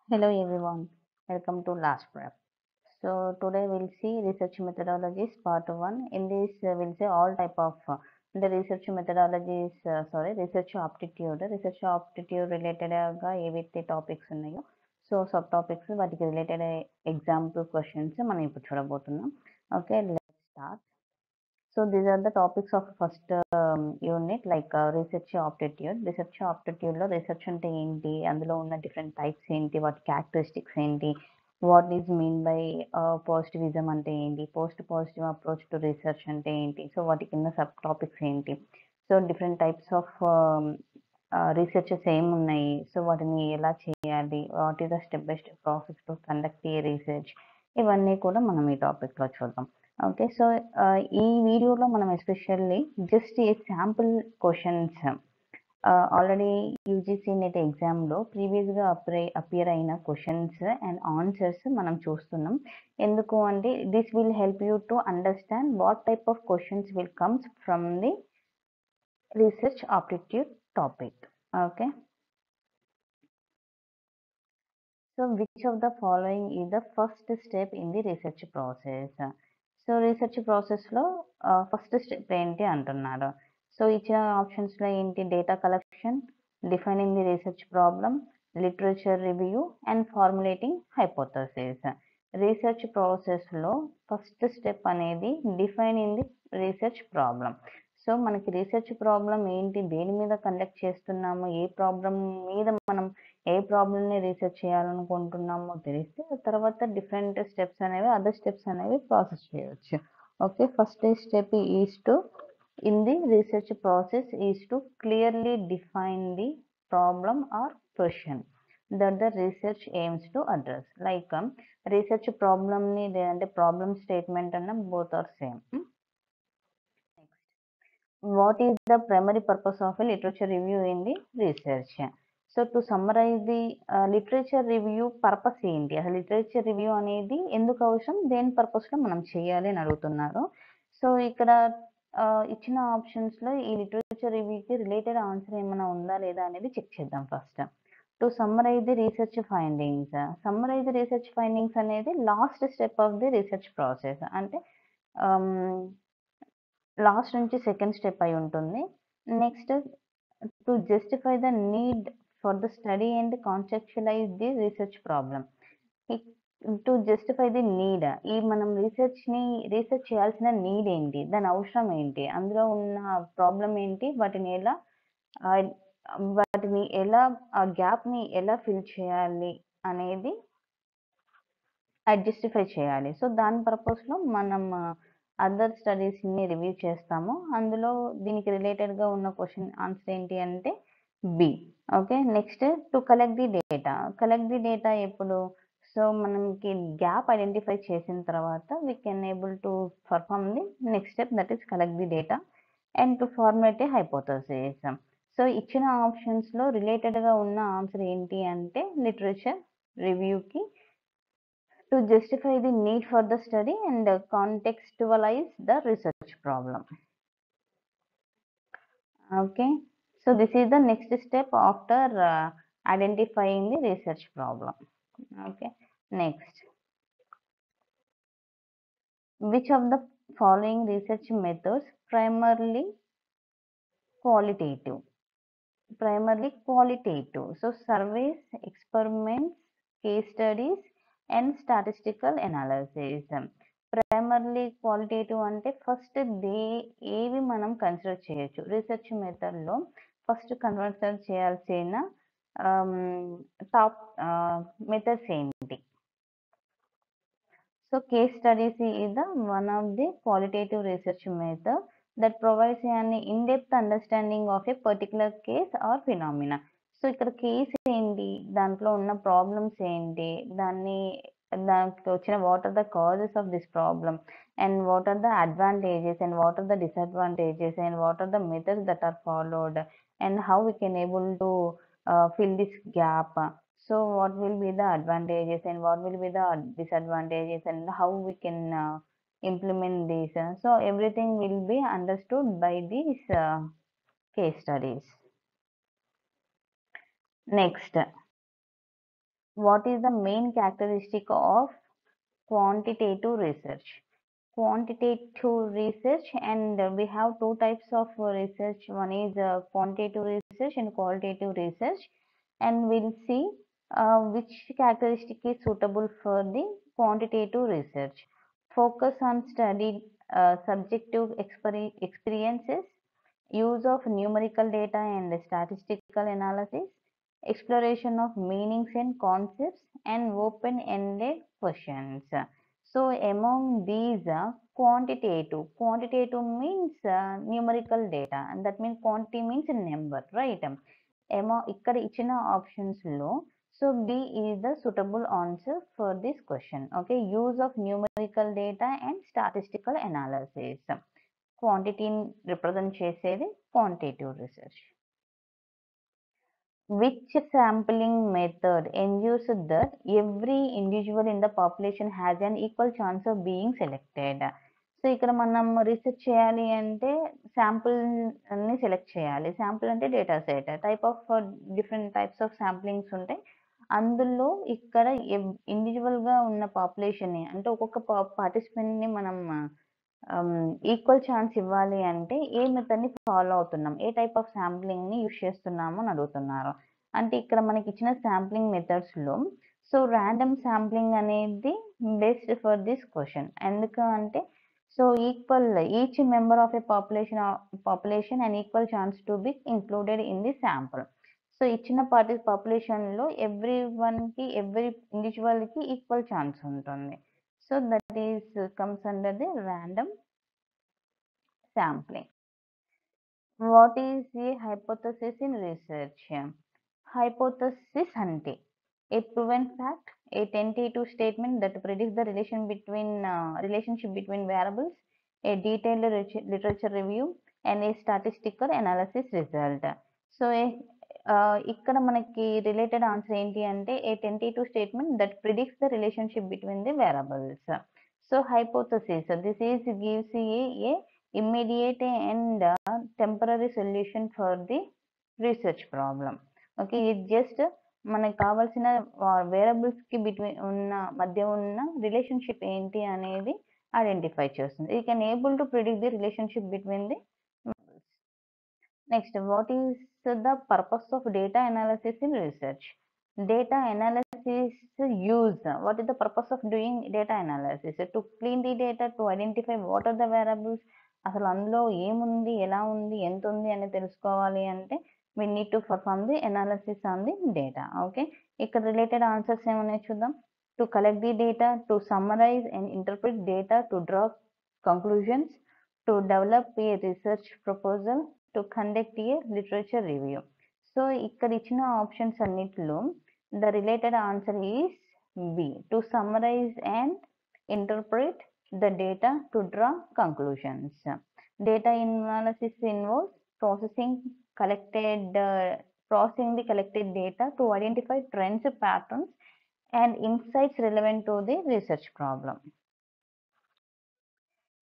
Hello everyone, welcome to Last Prep. So today we'll see research methodologies part 1. In this we'll see all type of the research methodologies, research aptitude related గా ఏవైతే topics ఉన్నాయో so sub topics వాటికి related example questions మనం ఇప్పుడు చూడబోతున్నాం. Okay, let's start. So these are the topics of first unit like research aptitude. Research aptitude లో research అంటే ఏంటి, అందులో ఉన్న డిఫరెంట్ టైప్స్ ఏంటి, వాటి క్యారెక్టరిస్టిక్స్ ఏంటి, what is mean by positivism అంటే ఏంటి, పాజిటివ్ అప్రోచ్ టు రీసెర్చ్ అంటే ఏంటి, సో వాటి కింద సబ్ టాపిక్స్ ఏంటి, so different types of researches ఏమున్నాయి, సో వాటిని ఎలా చేయాలి, what is the step by step process to conduct A research, ఇవన్నీ కూడా మనం ఈ టాపిక్లో చూద్దాం. ఓకే, సో ఈ వీడియోలో మనం ఎస్పెషల్లీ జస్ట్ ఈ sample questions already UGC net ఎగ్జామ్లో ప్రీవియస్గా అపియర్ అయిన క్వశ్చన్స్ అండ్ ఆన్సర్స్ మనం చూస్తున్నాం. ఎందుకు అంటే this will help you to understand what type of questions will comes from the research aptitude topic. Okay, so which of the following is the first step in the research process. So research ప్రాసెస్లో first step ఏంటి అంటున్నారు. So ఇచ్చిన ఆప్షన్స్లో ఏంటి, data collection, defining the research problem, literature review and formulating hypothesis. Research ప్రాసెస్లో first step అనేది defining the research problem. So మనకి research problem ఏంటి, దేని మీద కండక్ట్ చేస్తున్నాము, ఏ ప్రాబ్లం మీద మనం ఏ ప్రాబ్లమ్ని రీసెర్చ్ చేయాలనుకుంటున్నామో తెలిస్తే ఆ తర్వాత డిఫరెంట్ స్టెప్స్ అనేవి అదర్ స్టెప్స్ అనేవి ప్రాసెస్ చేయవచ్చు. Okay, first step is to in the research process is to clearly define the problem or question that the research aims to address. Like research ప్రాబ్లమ్ని లేదంటే problem statement అన్న both are same. What is the primary purpose of a literature review in the research? So to summarize the literature review purpose ఏంటి, అసలు literature review అనేది ఎందుకు అవసరం, దేని పర్పస్లో మనం చేయాలి అని అడుగుతున్నారు. సో ఇక్కడ ఇచ్చిన ఆప్షన్స్లో ఈ లిటరేచర్ రివ్యూకి రిలేటెడ్ ఆన్సర్ ఏమైనా ఉందా లేదా అనేది చెక్ చేద్దాం first. To summarize the research findings. Summarize the research findings అనేది last step of the research process, అంటే లాస్ట్ నుంచి సెకండ్ స్టెప్ అయి ఉంటుంది. Next to justify the need for the study and conceptualize the research problem. To justify the need, ఈ మనం research చేయాల్సిన need ఏంటి, దాని అవసరం ఏంటి, అందులో ఉన్న ప్రాబ్లం ఏంటి, వాటిని ఎలా ఆ గ్యాప్ని ఎలా ఫిల్ చేయాలి అనేది జస్టిఫై చేయాలి. సో దాని పర్పస్లో మనం అదర్ స్టడీస్ని రివ్యూ చేస్తాము. అందులో దీనికి రిలేటెడ్గా ఉన్న క్వశ్చన్ ఆన్సర్ ఏంటి అంటే B. Okay, next to collect the data. Collect the data ఎప్పుడు, సో మనకి గ్యాప్ ఐడెంటిఫై చేసిన తర్వాత we can able to perform the next step, that is collect the data and to format a hypothesis. So ఇచ్చిన ఆప్షన్స్లో రిలేటెడ్గా ఉన్న answer ఏంటి అంటే లిటరేచర్ రివ్యూకి to justify the need for the study and contextualize the research problem. Okay, so this is the next step after identifying the research problem. Okay, next, which of the following research methods primarily qualitative? So surveys, experiments, case studies and statistical analysis. Primarily qualitative అంటే first ఏవి మనం consider చేయొచ్చు research మెథడ్లో. First consider చేయాల్సిన top methods ఏంటి. So case studies is the one of the qualitative research method that provides an in-depth understanding of a particular case or phenomena. So ఇక్కడ case ఏంటి, దాంట్లో ఉన్న ప్రాబ్లమ్స్ ఏంటి, దానికి వచ్చిన what are the causes of this problem and what are the advantages and what are the disadvantages and what are the methods that are followed and how we can able to fill this gap. So what will be the advantages and what will be the disadvantages and how we can implement these. So everything will be understood by these case studies. Next, what is the main characteristic of quantitative research? Quantitative research, and we have two types of research. One is quantitative research and qualitative research, and we'll see which characteristic is suitable for the quantitative research. Focus on studied subjective experiences, use of numerical data and statistical analysis, exploration of meanings and concepts, and open-ended questions. So among these, quantitative means numerical data, and that means quantity means number, right? ఇక్కడ ఇచ్చిన options లో so B is the suitable answer for this question. Okay, use of numerical data and statistical analysis. Quantity represent చేసేది quantitative research. Which sampling method ensures that every individual in the population has an equal chance of being selected? So ఇక్కడ మనం research చేయాలి అంటే sample ని select చేయాలి. Sample అంటే data set, type of different types of samplings ఉంటాయి. అందులో ఇక్కడ ఇండివిజువల్ గా ఉన్న పాపులేషన్ ని అంటే ఒక్కొక్క పార్టిసిపెంట్ ని మనం ఈక్వల్ ఛాన్స్ ఇవ్వాలి అంటే ఏ మెథడ్ ని ఫాలో అవుతున్నాం, ఏ టైప్ ఆఫ్ శాంప్లింగ్ ని యూజ్ చేస్తున్నాము అని అడుగుతున్నారు. అంటే ఇక్కడ మనకి ఇచ్చిన శాంప్లింగ్ మెథడ్స్ లో సో ర్యాండమ్ శాంప్లింగ్ అనేది బెస్ట్ ఫర్ దిస్ క్వశ్చన్. ఎందుకంటే so equal each member of A population and equal chance to be included in the sample. So ఇచ్చిన పాపులేషన్ లో ఎవ్రీ వన్ కి ఎవ్రీ ఇండివిజువల్ కి equal chance ఉంటుంది. So that is comes under the random sampling. What is a hypothesis in research? Hypothesis ante a proven fact, a tentative statement that predicts the relationship between variables, a detailed literature review, and a statistical analysis result. So ఇక్కడ మనకి related answer ఏంటి అంటే a tentative statement that predicts the relationship between the variables. So hypothesis this is gives a immediate and temporary solution for the research problem. Okay, ఇది just మనకు కావాల్సిన variables కి between ఉన్న మధ్య ఉన్న రిలేషన్షిప్ ఏంటి అనేది ఐడెంటిఫై చేస్తుంది. You can able to predict the relationship between the. Next, what is the purpose of data analysis in research? Data analysis use. What is the purpose of doing data analysis? To clean the data, to identify what are the variables. అసలు అందులో ఏముంది, ఎలా ఉంది, ఎంత ఉంది అని తెలుసుకోవాలి అంటే we need to perform the analysis on the data. Okay, ఇక్కడ రిలేటెడ్ ఆన్సర్స్ ఏమున్నాయి చూద్దాం. To collect the data, to summarize and interpret data, to draw conclusions, to develop a research proposal, to conduct a literature review. So ఇక్కడ ఇచ్చిన options అన్నిటిలో the related answer is B, to summarize and interpret the data to draw conclusions. Data analysis involves processing the collected data to identify trends, patterns, and insights relevant to the research problem.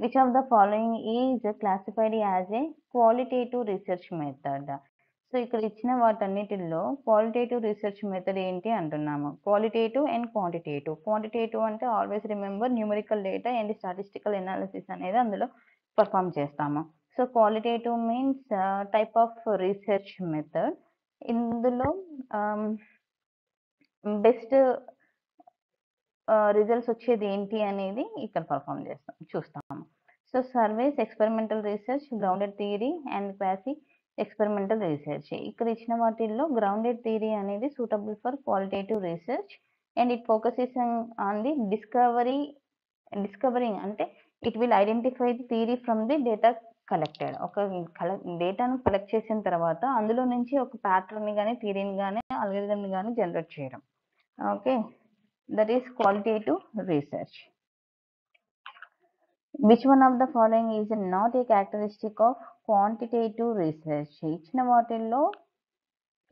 Which of the following is classified as a qualitative research method? So ఇక్కడ ఇచ్చిన వాటన్నిటిలో qualitative research method ఏంటి అంటున్నాము. Qualitative and quantitative. Quantitative అంటే always remember numerical data and statistical analysis అనేది అందులో perform చేస్తాము. So qualitative means type of research method. ఇందులో బెస్ట్ రిజల్ట్స్ వచ్చేది ఏంటి అనేది ఇక్కడ పర్ఫామ్ చూస్తాము. So surveys, experimental research, grounded theory and quasi experimental research. ఇక్కడ ఇచ్చిన వాటిల్లో గ్రౌండెడ్ థియరీ అనేది suitable for qualitative research and it focuses on the discovering అంటే it will identify the theory from the data collected. ఒక డేటాను collect చేసిన తర్వాత అందులో నుంచి ఒక ప్యాటర్న్ కానీ థియరీని కానీ అల్గోరిథం కానీ జనరేట్ చేయడం. Okay, that is qualitative research. Which one of the following is not a characteristic of quantitative research? ఇచ్చిన వాటిల్లో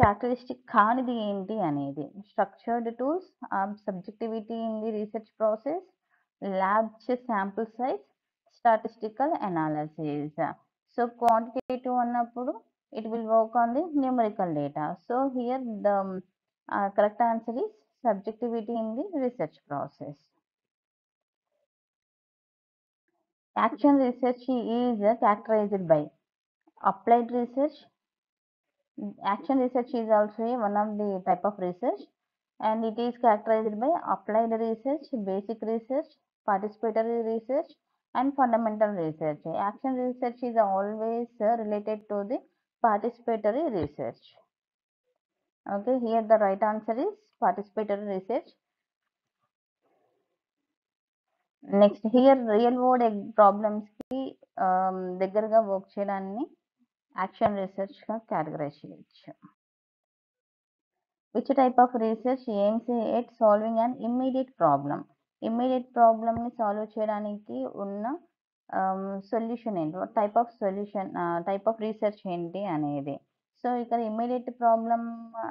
క్యారెక్టరిస్టిక్ కానిది ఏంటి అనేది structured tools, subjectivity in the research process, large sample size, statistical analysis. So quantitative అన్నప్పుడు it will work on the numerical data. So here the correct answer is subjectivity in the research process. Action research is characterized by applied research. Action research is also one of the type of research, and it is characterized by applied research, basic research, participatory research, and fundamental research. Action research is always related to the participatory research. Okay, here the right answer is participatory research. Next here real world problems కి దగ్గరగా work చేయడాన్ని action research గా categorise చేయొచ్చు. Which type of research AIIMS at solving an immediate problem? Immediate problem ని solve చేయడానికి ఉన్న solution ఏంటి, type of research ఏంటి అనేది. సో ఇక్కడ ఇమ్మీడియట్ ప్రాబ్లమ్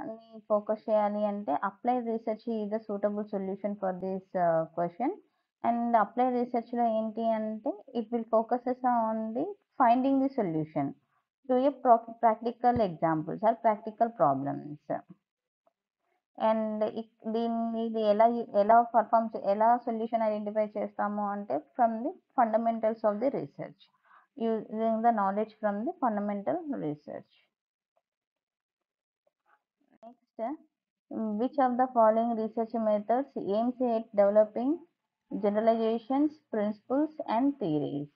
ని ఫోకస్ చేయాలి అంటే applied research is the suitable solution for this question. And applied research లో ఏంటి అంటే it will focuses on the finding the solution to a practical examples or practical problems. And దీన్ని ఇది ఎలా solution identify చేస్తాము అంటే from the fundamentals of the research, using the knowledge from the fundamental research. Next, which of the following research methods aims at developing generalizations, principles, and theories?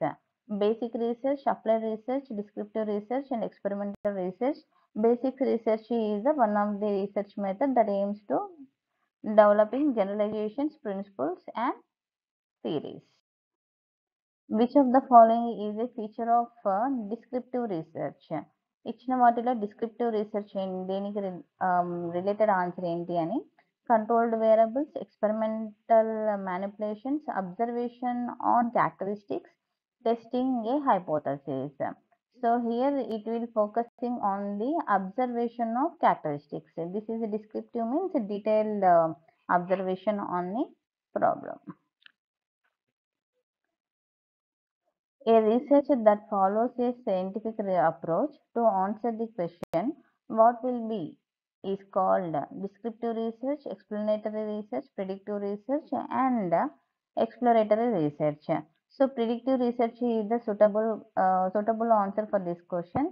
Basic research, applied research, descriptive research, and experimental research. Basic research is one of the research method that aims to developing generalizations, principles, and theories. Which of the following is a feature of descriptive research? ఇచ్చిన వాటిలో descriptive research దేనికి related answer ఏంటి అని. Controlled variables, experimental manipulations, observation on characteristics, testing A hypothesis. So here it will focusing on the observation of characteristics. This is descriptive means detailed observation on the problem. A research that follows a scientific approach to answer the question what will be is called descriptive research, explanatory research, predictive research, and exploratory research. So predictive research is the suitable answer for this question.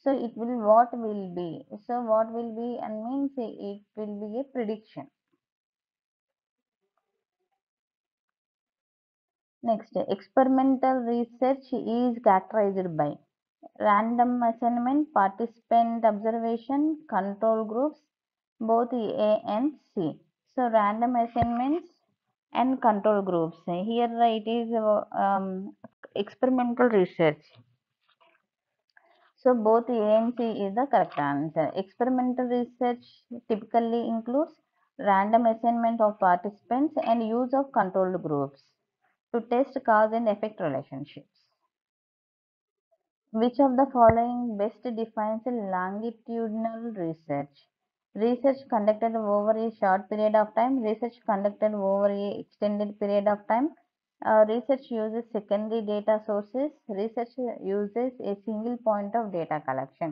So it will what will be. So what will be and means it will be a prediction. Next, experimental research is characterized by random assignment, participant observation, control groups, both A and C. So random assignments and control groups. Here it is experimental research. So both A and C is the correct answer. Experimental research typically includes random assignment of participants and use of controlled groups to test cause and effect relationships. Which of the following best defines longitudinal research? Research conducted over a short period of time, research conducted over a extended period of time, research uses secondary data sources, research uses a single point of data collection.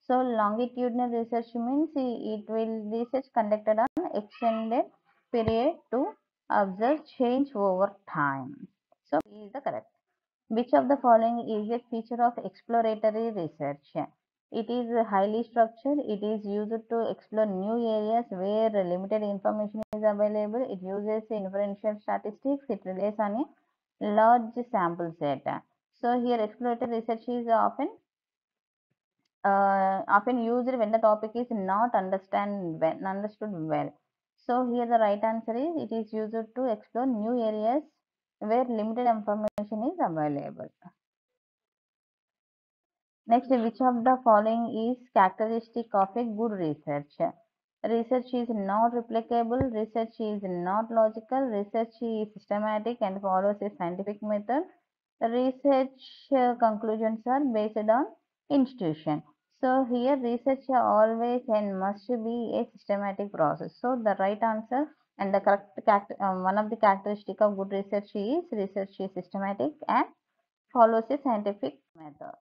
So longitudinal research means it will research conducted on extended period to observe change over time. So is the correct. Which of the following is a feature of exploratory research? It is highly structured. It is used to explore new areas where limited information is available. It uses inferential statistics. It relies on a large sample set. So here exploratory research is often used when the topic is not understood well. So here the right answer is it is used to explore new areas where limited information is available. Next, which of the following is characteristic of a good research? Research is not replicable, research is not logical, research is systematic and follows a scientific method. Research conclusions are based on institution. So here research always and must be a systematic process. So the right answer and the correct one of the characteristic of good research is systematic and follows a scientific method.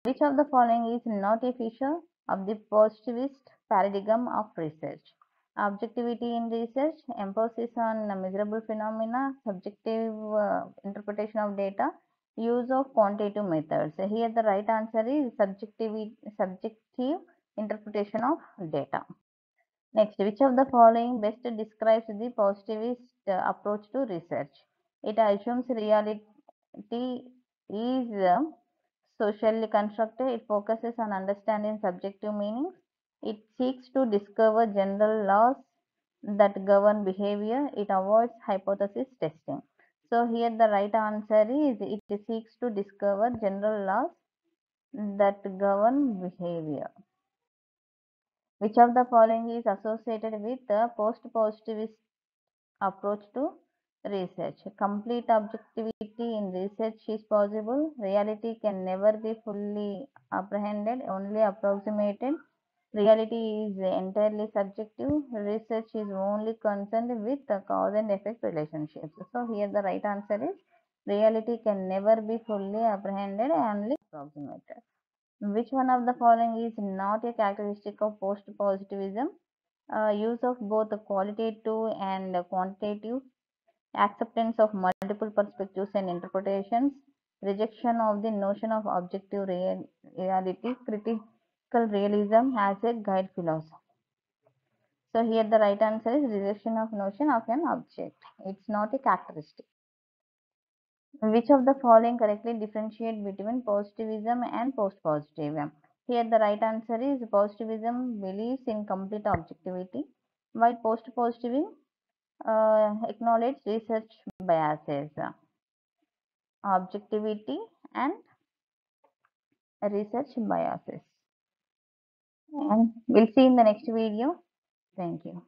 Which of the following is not a feature of the positivist paradigm of research? Objectivity in research, emphasis on measurable phenomena, subjective interpretation of data, use of quantitative methods. Here the right answer is subjective interpretation of data. Next, which of the following best describes the positivist approach to research? It assumes reality is socially constructed. It focuses on understanding subjective meanings. It seeks to discover general laws that govern behavior. It avoids hypothesis testing. So here the right answer is it seeks to discover general laws that govern behavior. Which of the following is associated with the post-positivist approach to research? Complete objectivity in research is possible. Reality can never be fully apprehended, only approximated. Reality is entirely subjective. Research is only concerned with the cause and effect relationships. So here the right answer is reality can never be fully apprehended, only approximated. Which one of the following is not a characteristic of post-positivism? Use of both the qualitative and quantitative, acceptance of multiple perspectives and interpretations, rejection of the notion of objective reality, critical realism as a guide philosophy. So here the right answer is rejection of notion of an object. It's not a characteristic. Which of the following correctly differentiate between positivism and post-positivism? Here the right answer is positivism believes in complete objectivity, while post-positivism acknowledge research biases, objectivity and research biases. And we'll see in the next video. Thank you.